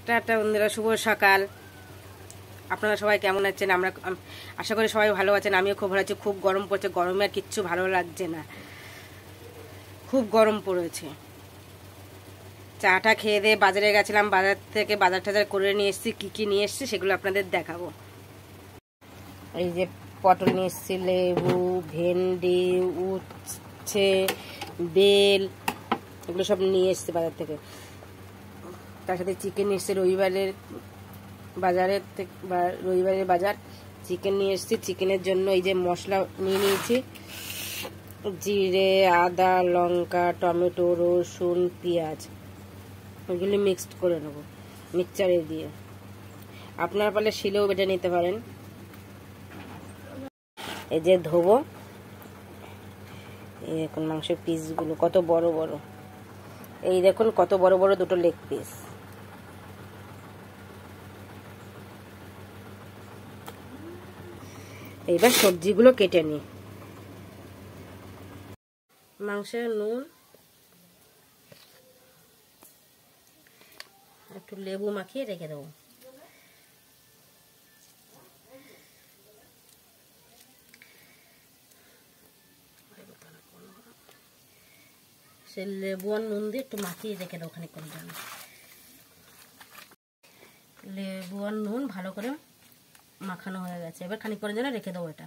Tata বন্ধুরা, শুভ সকাল। আপনারা সবাই কেমন আছেন? আমরা আশা করি সবাই ভালো আছেন। আমিও খুব ভালো আছি। খুব গরম পড়েছে, গরমে আর কিচ্ছু ভালো লাগছে না, খুব গরম পড়েছে। চাটা খেয়ে দিয়ে বাজারে গেছিলাম, বাজার থেকে বাজার টাজার করে নিয়ে এসেছি। কী কী নিয়ে এসেছি সেগুলো আপনাদের দেখাবো। এই যে পটল নিয়ে এসেছি, লেবু, ভেন্ডি, উচ্ছে, বেল, এগুলো সব নিয়ে এসেছি বাজার থেকে। তার সাথে চিকেন নিয়ে এসেছি রবিবারের বাজারের থেকে, রবিবারের বাজার। চিকেন নিয়ে এসেছি। চিকেনের জন্য এই যে মশলা নিয়ে নিয়েছি, জিরে, আদা, লঙ্কা, টমেটো, রসুন, পেঁয়াজ, ওইগুলি মিক্সড করে নেব মিক্সচারে দিয়ে। আপনারা পারলে শিলেও বেটে নিতে পারেন। এই যে ধোবো, এই দেখুন মাংসের পিসগুলো কত বড় বড়। এই দেখুন কত বড় বড় দুটো লেগ পিস। এইবার সবজিগুলো কেটে নিই। মাংসের নুন, একটু লেবু মাখিয়ে রেখে দেবো। সে লেবু আর নুন দিয়ে একটু মাখিয়ে রেখে দেবো খানিকক্ষণ জন্য। লেবু আর নুন ভালো করে মাখানো হয়ে গেছে। এবার খানিকক্ষণের জন্য রেখে দেবো। এটা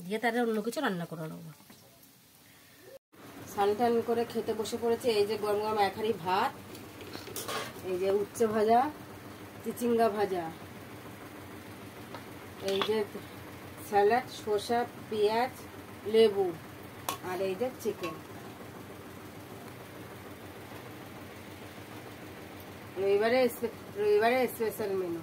দিয়ে তারা অন্য কিছু রান্না করে নেবো। স্নান টান করে খেতে বসে পড়েছে। এই যে গরম গরম এক হাঁড়ি ভাত, এই যে উচ্ছে ভাজা, চিচিঙ্গা ভাজা, এই যে স্যালাড, শসা, পেঁয়াজ, লেবু, আর এই যে চিকেন। রবিবারে স্পেশাল মেনু।